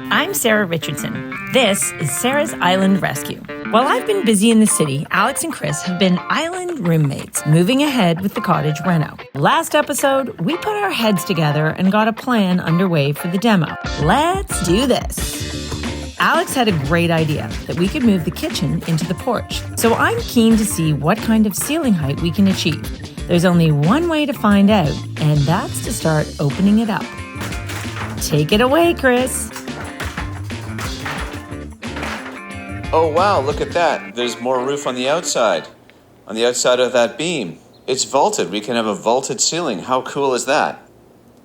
I'm Sarah Richardson. This is Sarah's Island Rescue. While I've been busy in the city, Alex and Chris have been island roommates, moving ahead with the cottage reno. Last episode, we put our heads together and got a plan underway for the demo. Let's do this. Alex had a great idea that we could move the kitchen into the porch. So I'm keen to see what kind of ceiling height we can achieve. There's only one way to find out, and that's to start opening it up. Take it away, Chris. Oh wow, look at that. There's more roof on the outside of that beam. It's vaulted. We can have a vaulted ceiling. How cool is that?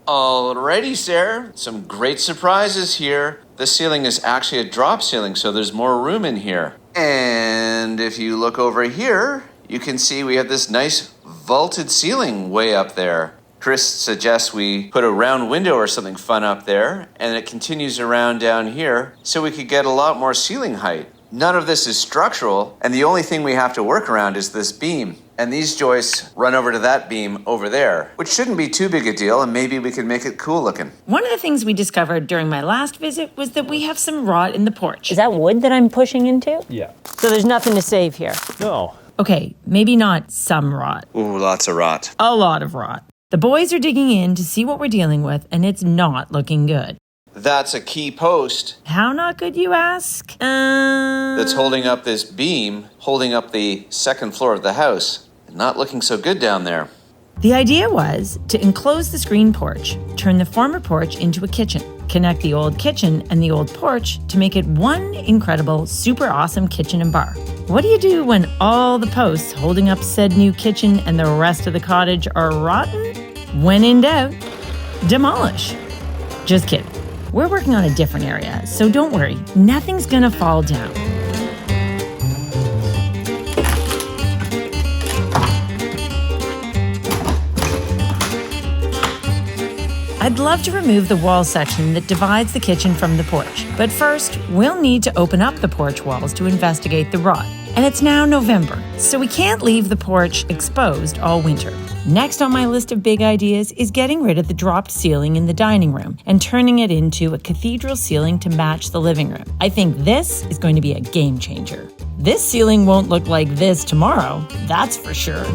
Alrighty, Sarah. Some great surprises here. The ceiling is actually a drop ceiling, so there's more room in here. And if you look over here, you can see we have this nice vaulted ceiling way up there. Chris suggests we put a round window or something fun up there, and it continues around down here, so we could get a lot more ceiling height. None of this is structural, and the only thing we have to work around is this beam. And these joists run over to that beam over there, which shouldn't be too big a deal, and maybe we can make it cool looking. One of the things we discovered during my last visit was that we have some rot in the porch. Is that wood that I'm pushing into? Yeah. So there's nothing to save here. No. Okay, maybe not some rot. Ooh, lots of rot. A lot of rot. The boys are digging in to see what we're dealing with, and it's not looking good. That's a key post How not good, you ask? that's holding up this beam, holding up the second floor of the house. Not looking so good down there. The idea was to enclose the screen porch, turn the former porch into a kitchen, connect the old kitchen and the old porch to make it one incredible, super awesome kitchen and bar. What do you do when all the posts holding up said new kitchen and the rest of the cottage are rotten? When in doubt, demolish. Just kidding. We're working on a different area, so don't worry, nothing's gonna fall down. I'd love to remove the wall section that divides the kitchen from the porch, but first, we'll need to open up the porch walls to investigate the rot. And it's now November, so we can't leave the porch exposed all winter. Next on my list of big ideas is getting rid of the dropped ceiling in the dining room and turning it into a cathedral ceiling to match the living room. I think this is going to be a game changer. This ceiling won't look like this tomorrow, that's for sure.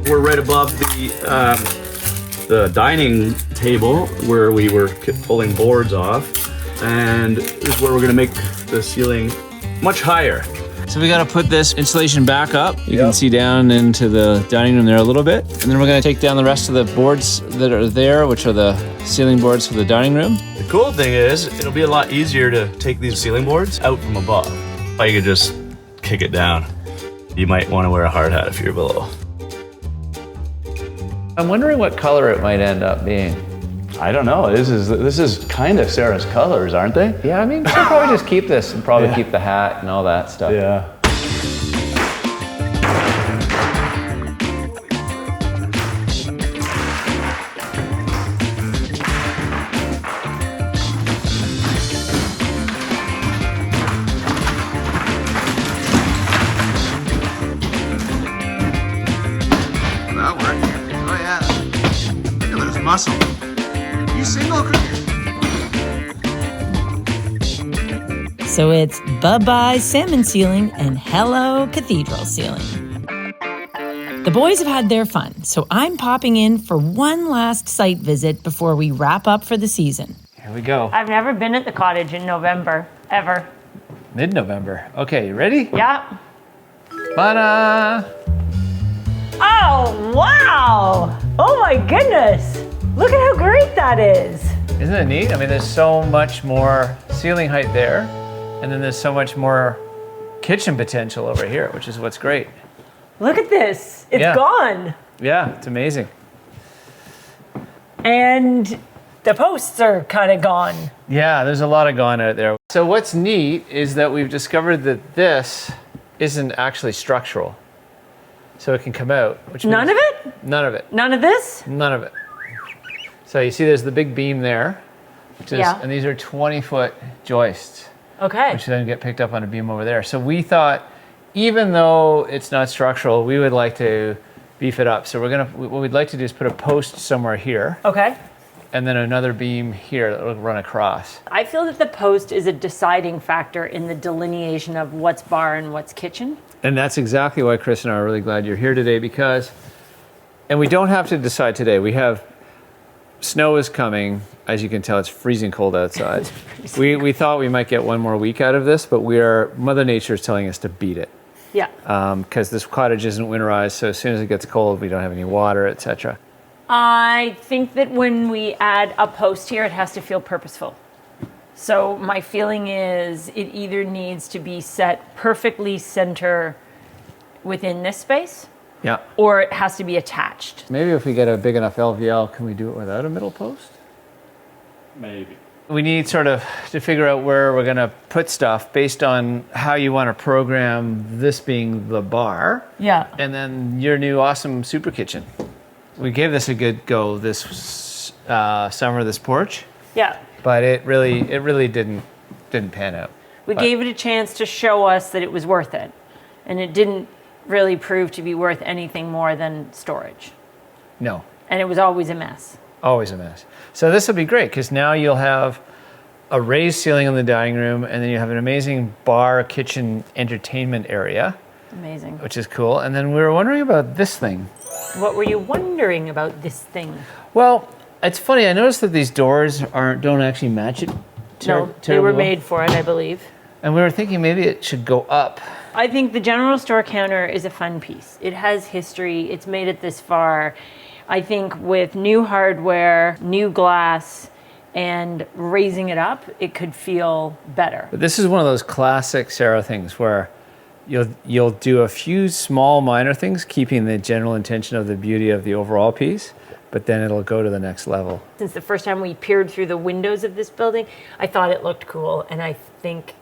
We're right above the dining table where we were pulling boards off, and this is where we're gonna make the ceiling much higher. So we gotta put this insulation back up. You can see down into the dining room there a little bit. And then we're gonna take down the rest of the boards that are there, which are the ceiling boards for the dining room. The cool thing is, it'll be a lot easier to take these ceiling boards out from above. Or you could just kick it down. You might wanna wear a hard hat if you're below. I'm wondering what color it might end up being. I don't know. This is kind of Sarah's colors, aren't they? Yeah, I mean, she'll probably just keep this and probably keep the hat and all that stuff. Yeah. That worked. Oh yeah. Look at this muscle. You single, Chris? So it's bye-bye salmon ceiling and hello cathedral ceiling. The boys have had their fun, so I'm popping in for one last site visit before we wrap up for the season. Here we go. I've never been at the cottage in November, ever. Mid-November. Okay, you ready? Yeah. Ta-da! Oh, wow! Oh my goodness! Look at how great that is! Isn't it neat? I mean, there's so much more ceiling height there, and then there's so much more kitchen potential over here, which is what's great. Look at this. It's gone. Yeah, it's amazing. And the posts are kind of gone. Yeah, there's a lot of gone out there. So what's neat is that we've discovered that this isn't actually structural. So it can come out. Which means None of it? None of it. None of this? None of it. So you see there's the big beam there. Which is, Yeah. And these are 20-foot joists, Okay. which then get picked up on a beam over there. So we thought, even though it's not structural, we would like to beef it up. So what we'd like to do is put a post somewhere here, Okay. and then another beam here that will run across. I feel that the post is a deciding factor in the delineation of what's bar and what's kitchen. And that's exactly why Chris and I are really glad you're here today, and we don't have to decide today. Snow is coming. As you can tell, it's freezing cold outside. We thought we might get one more week out of this, but Mother Nature is telling us to beat it. Yeah. Because this cottage isn't winterized, so as soon as it gets cold, we don't have any water, etc. I think that when we add a post here, it has to feel purposeful. So my feeling is it either needs to be set perfectly center within this space, Yeah. or it has to be attached. Maybe if we get a big enough LVL, can we do it without a middle post? Maybe. We need sort of to figure out where we're going to put stuff based on how you want to program this being the bar, Yeah. and then your new awesome super kitchen. We gave this a good go this summer, this porch, Yeah. but it really didn't pan out. We gave it a chance to show us that it was worth it. And it didn't really prove to be worth anything more than storage. No, And it was always a mess. always a mess. So this will be great because now you'll have a raised ceiling in the dining room, and then you have an amazing bar, kitchen, entertainment area, Amazing. which is cool. And then we were wondering about this thing. What were you wondering about this thing? Well, it's funny. I noticed that these doors don't actually match it. No, they were made for it, I believe. And we were thinking maybe it should go up. I think the general store counter is a fun piece. It has history. It's made it this far. I think with new hardware, new glass, and raising it up, it could feel better. But this is one of those classic Sarah things where you'll do a few small minor things, keeping the general intention of the beauty of the overall piece, but then it'll go to the next level. Since the first time we peered through the windows of this building, I thought it looked cool, and I think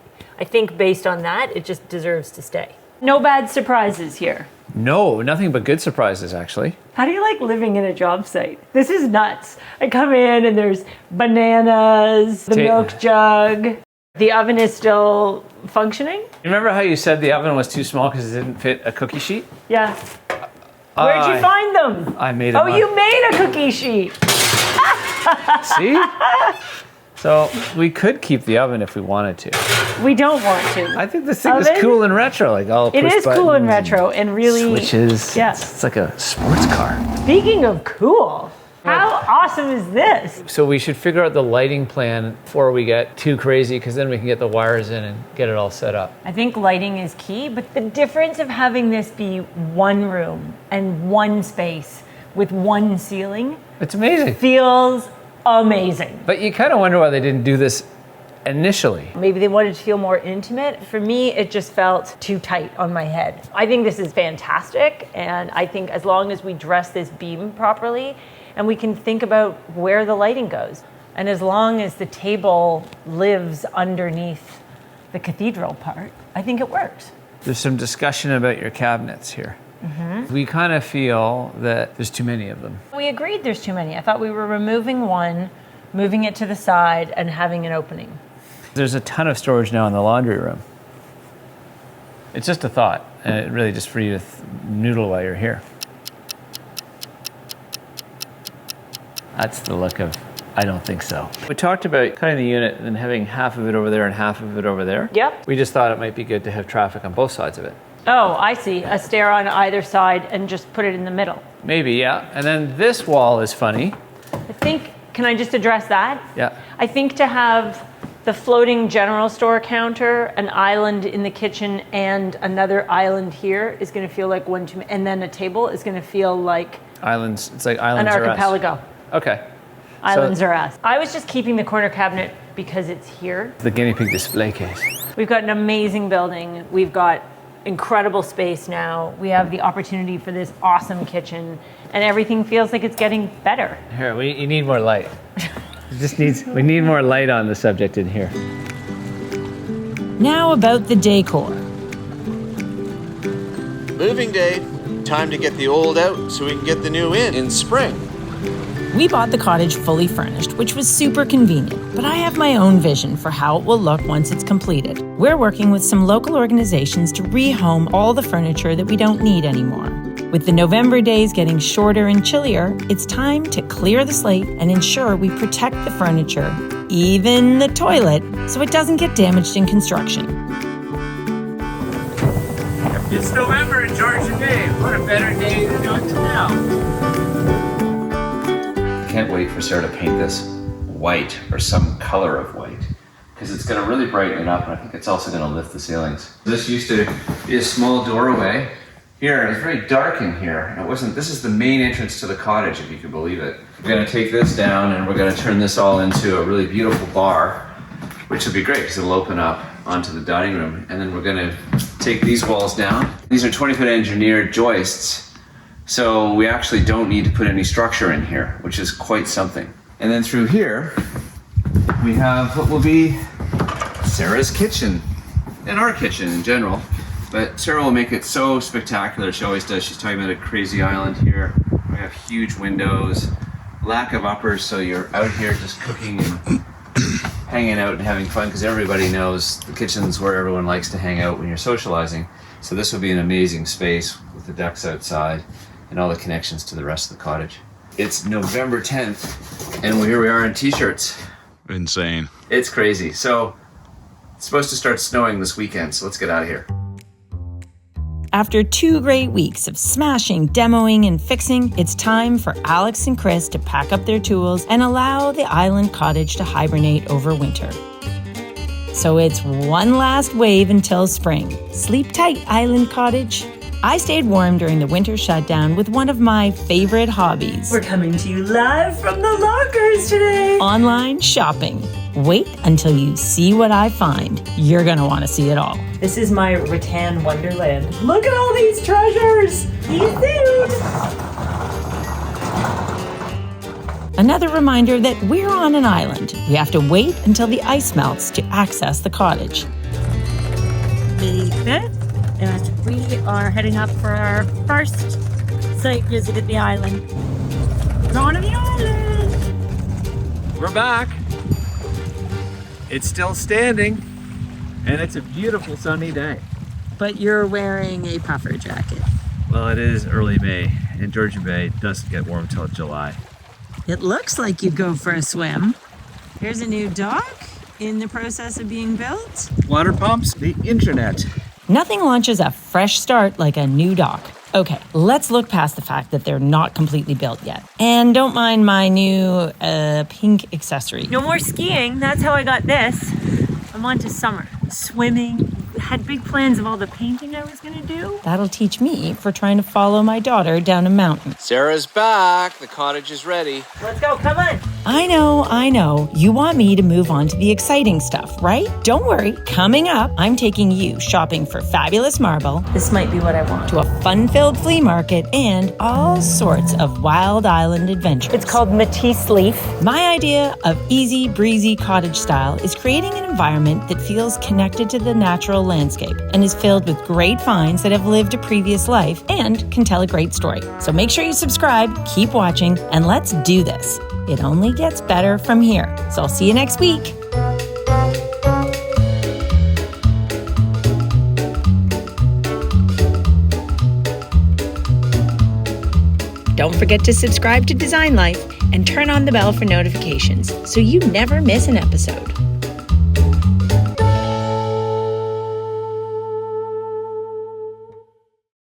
based on that, it just deserves to stay. No bad surprises here. No, nothing but good surprises, actually. How do you like living in a job site? This is nuts. I come in and there's bananas, the milk jug. The oven is still functioning? Remember how you said the oven was too small because it didn't fit a cookie sheet? Yeah. Where'd you find them? I made Oh, them. you made a cookie sheet. See? So we could keep the oven if we wanted to. We don't want to. I think this thing is Oven? cool and retro. Like all It push is cool and buttons retro and really. switches. Yeah. It's like a sports car. Speaking of cool, how awesome is this? So we should figure out the lighting plan before we get too crazy, because then we can get the wires in and get it all set up. I think lighting is key, but the difference of having this be one room and one space with one ceiling It's amazing. feels amazing. But you kind of wonder why they didn't do this initially. Maybe they wanted to feel more intimate. For me, it just felt too tight on my head. I think this is fantastic, and I think as long as we dress this beam properly and we can think about where the lighting goes, and as long as the table lives underneath the cathedral part, I think it works. There's some discussion about your cabinets here. We kind of feel that there's too many of them. We agreed there's too many. I thought we were removing one, moving it to the side, and having an opening. There's a ton of storage now in the laundry room. It's just a thought, and it really just for you to noodle while you're here. That's the look of, I don't think so. We talked about cutting the unit and then having half of it over there and half of it over there. Yep. We just thought it might be good to have traffic on both sides of it. Oh, I see. A stair on either side and just put it in the middle. Maybe, yeah. And then this wall is funny. I think, can I just address that? Yeah. I think to have the floating general store counter, an island in the kitchen, and another island here is going to feel like one too many. And then a table is going to feel like Islands, it's like an islands are us. archipelago. Okay. Islands are us. I was just keeping the corner cabinet because it's here. The guinea pig display case. We've got an amazing building. We've got incredible space now. We have the opportunity for this awesome kitchen, and everything feels like it's getting better. Here, you need more light. We need more light on the subject in here. Now about the decor. Moving day. Time to get the old out so we can get the new in spring. We bought the cottage fully furnished, which was super convenient, but I have my own vision for how it will look once it's completed. We're working with some local organizations to rehome all the furniture that we don't need anymore. With the November days getting shorter and chillier, it's time to clear the slate and ensure we protect the furniture, even the toilet, so it doesn't get damaged in construction. It's November in Georgian Bay. What a better day than up to now. Can't wait for Sarah to paint this white or some color of white, because it's going to really brighten it up, and I think it's also going to lift the ceilings. This used to be a small doorway. Here, it's very dark in here. This is the main entrance to the cottage, if you can believe it. We're going to take this down and we're going to turn this all into a really beautiful bar, which will be great because it'll open up onto the dining room. And then we're going to take these walls down. These are 20-foot engineered joists, so we actually don't need to put any structure in here, which is quite something. And then through here, we have what will be Sarah's kitchen, and our kitchen in general. But Sarah will make it so spectacular. She always does. She's talking about a crazy island here. We have huge windows, lack of uppers, so you're out here just cooking and hanging out and having fun, because everybody knows the kitchen's where everyone likes to hang out when you're socializing. So this will be an amazing space with the decks outside and all the connections to the rest of the cottage. It's November 10th, and here we are in t-shirts. Insane. It's crazy. So it's supposed to start snowing this weekend, so let's get out of here. After 2 great weeks of smashing, demoing, and fixing, it's time for Alex and Chris to pack up their tools and allow the island cottage to hibernate over winter. So it's one last wave until spring. Sleep tight, island cottage. I stayed warm during the winter shutdown with one of my favorite hobbies. We're coming to you live from the lockers today. Online shopping. Wait until you see what I find. You're gonna want to see it all. This is my rattan wonderland. Look at all these treasures. He's food. Another reminder that we're on an island. We have to wait until the ice melts to access the cottage. May 5th, and we are heading up for our first site visit at the island. We're going to the island! We're back. It's still standing, and it's a beautiful sunny day. But you're wearing a puffer jacket. Well, it is early May, and Georgian Bay doesn't get warm until July. It looks like you'd go for a swim. Here's a new dock in the process of being built. Water pumps, the internet. Nothing launches a fresh start like a new dock. Okay, let's look past the fact that they're not completely built yet. And don't mind my new pink accessory. No more skiing. That's how I got this. I'm on to summer. Swimming. Had big plans of all the painting I was gonna do. That'll teach me for trying to follow my daughter down a mountain. Sarah's back. The cottage is ready. Let's go, come on. I know. You want me to move on to the exciting stuff, right? Don't worry. Coming up, I'm taking you shopping for fabulous marble, This might be what I want. to a fun-filled flea market, and all sorts of wild island adventures. It's called Matisse Leaf. My idea of easy breezy cottage style is creating an environment that feels connected to the natural landscape and is filled with great finds that have lived a previous life and can tell a great story. So make sure you subscribe, keep watching, and let's do this. It only gets better from here. So I'll see you next week. Don't forget to subscribe to Design Life and turn on the bell for notifications so you never miss an episode.